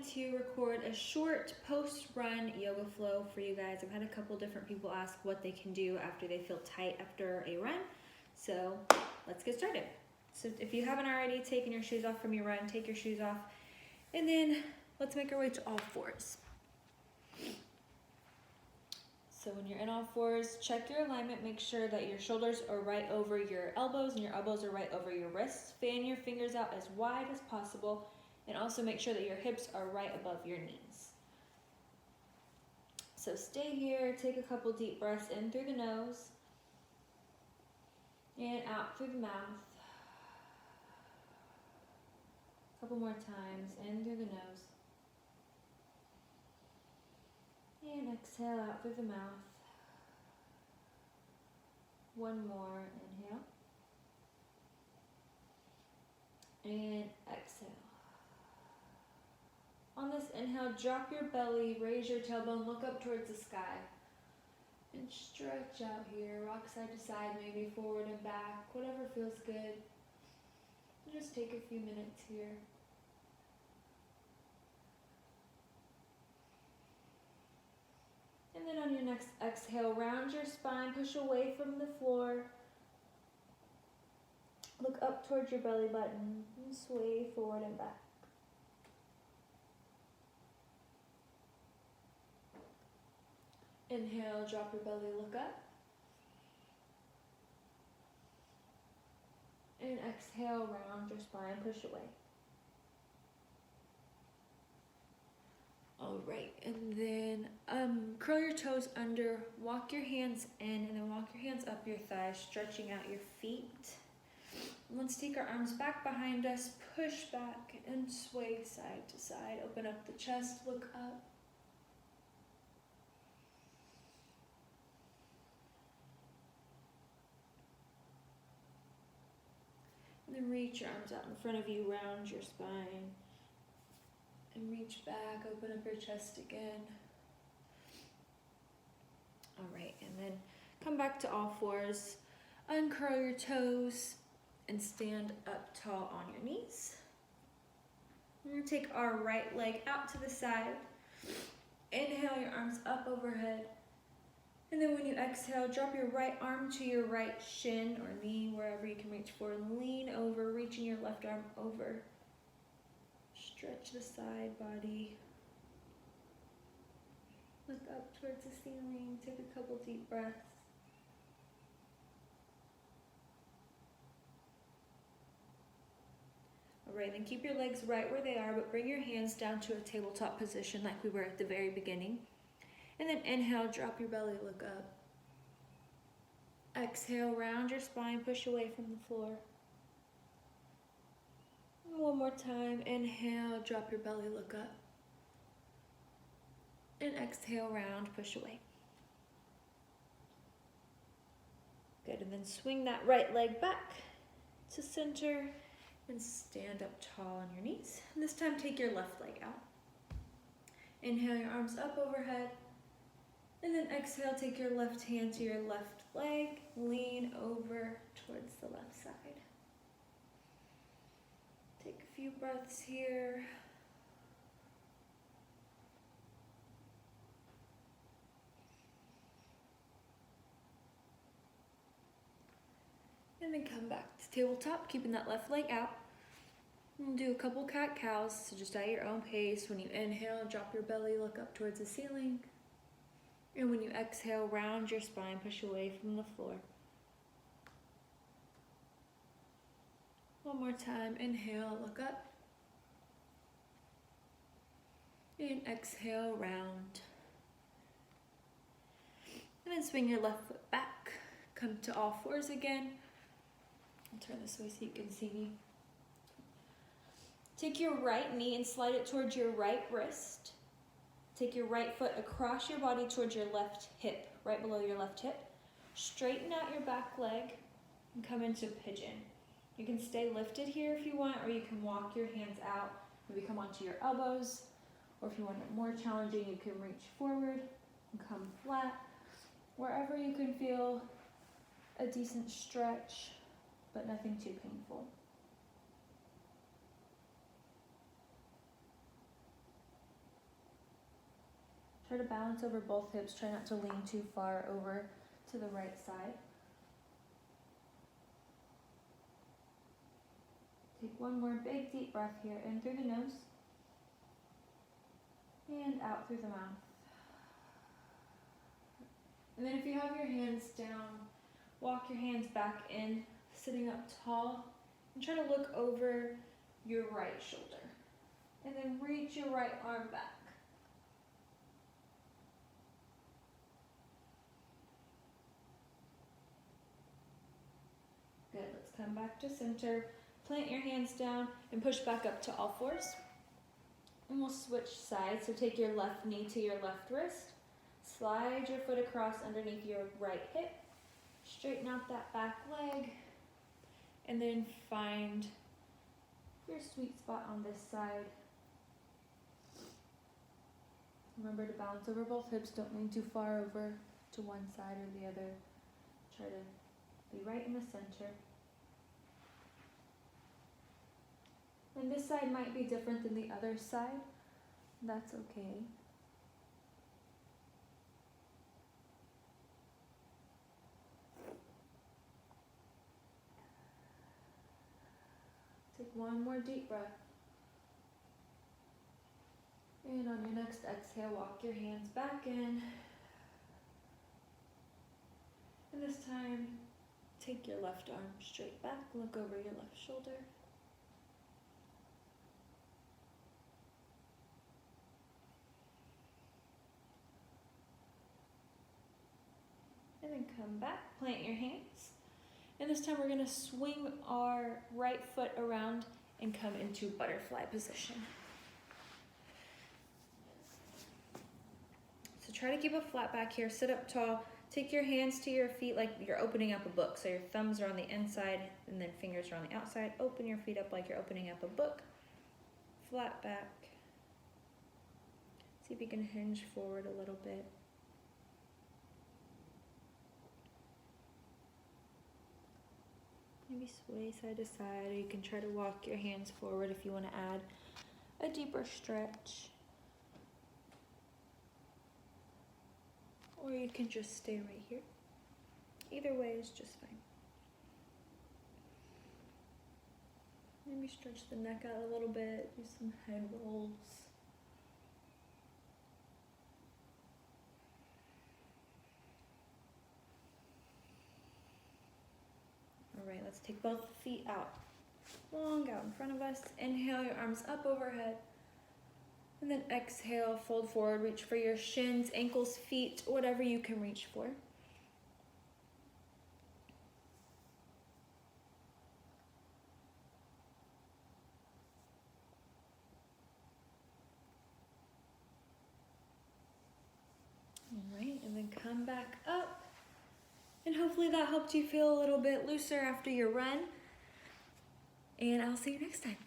wanted to record a short post-run yoga flow for you guys. I've had a couple different people ask what they can do after they feel tight after a run. So let's get started. So if you haven't already taken your shoes off from your run, take your shoes off. And then let's make our way to all fours. So when you're in all fours, check your alignment. Make sure that your shoulders are right over your elbows and your elbows are right over your wrists. Fan your fingers out as wide as possible. And also make sure that your hips are right above your knees. So stay here, take a couple deep breaths in through the nose and out through the mouth. A couple more times, in through the nose. And exhale out through the mouth. One more, inhale. And exhale. On this inhale, drop your belly, raise your tailbone, look up towards the sky. And stretch out here, rock side to side, maybe forward and back, whatever feels good. Just take a few minutes here. And then on your next exhale, round your spine, push away from the floor. Look up towards your belly button and sway forward and back. Inhale, drop your belly, look up. And exhale, round your spine, push away. All right, and then curl your toes under, walk your hands in, and then walk your hands up your thighs, stretching out your feet. Let's take our arms back behind us, push back and sway side to side. Open up the chest, look up. And then reach your arms out in front of you, round your spine. And reach back, open up your chest again. All right, and then come back to all fours. Uncurl your toes and stand up tall on your knees. We're gonna take our right leg out to the side. Inhale your arms up overhead. And then when you exhale, drop your right arm to your right shin or knee, wherever you can reach for, and lean over, reaching your left arm over. Stretch the side body. Look up towards the ceiling, take a couple deep breaths. All right, then keep your legs right where they are, but bring your hands down to a tabletop position like we were at the very beginning. And then inhale, drop your belly, look up. Exhale, round your spine, push away from the floor. One more time, inhale, drop your belly, look up. And exhale, round, push away. Good, and then swing that right leg back to center and stand up tall on your knees. And this time, take your left leg out. Inhale your arms up overhead. And then exhale, take your left hand to your left leg, lean over towards the left side. Take a few breaths here. And then come back to tabletop, keeping that left leg out. And do a couple cat-cows, so just at your own pace. When you inhale, drop your belly, look up towards the ceiling. And when you exhale, round your spine, push away from the floor. One more time, inhale, look up. And exhale, round. And then swing your left foot back. Come to all fours again. I'll turn this way so you can see me. Take your right knee and slide it towards your right wrist. Take your right foot across your body towards your left hip, right below your left hip. Straighten out your back leg and come into pigeon. You can stay lifted here if you want, or you can walk your hands out, maybe come onto your elbows, or if you want it more challenging, you can reach forward and come flat. Wherever you can feel a decent stretch, but nothing too painful. Try to balance over both hips. Try not to lean too far over to the right side. Take one more big deep breath here, in through the nose and out through the mouth. And then if you have your hands down, walk your hands back in, sitting up tall, and try to look over your right shoulder. And then reach your right arm back. Good, let's come back to center. Plant your hands down and push back up to all fours. And we'll switch sides. So take your left knee to your left wrist. Slide your foot across underneath your right hip. Straighten out that back leg. And then find your sweet spot on this side. Remember to balance over both hips. Don't lean too far over to one side or the other. Try to be right in the center. And this side might be different than the other side. That's okay. Take one more deep breath. And on your next exhale, walk your hands back in. And this time, take your left arm straight back, look over your left shoulder. And then come back, plant your hands. And this time we're gonna swing our right foot around and come into butterfly position. So try to keep a flat back here, sit up tall. Take your hands to your feet like you're opening up a book. So your thumbs are on the inside and then fingers are on the outside. Open your feet up like you're opening up a book. Flat back. See if you can hinge forward a little bit. Maybe sway side to side, or you can try to walk your hands forward if you want to add a deeper stretch. Or you can just stay right here. Either way is just fine. Maybe stretch the neck out a little bit, do some head rolls. All right, let's take both feet out, long out in front of us. Inhale, your arms up overhead. And then exhale, fold forward, reach for your shins, ankles, feet, whatever you can reach for. All right, and then come back up. And hopefully that helped you feel a little bit looser after your run. And I'll see you next time.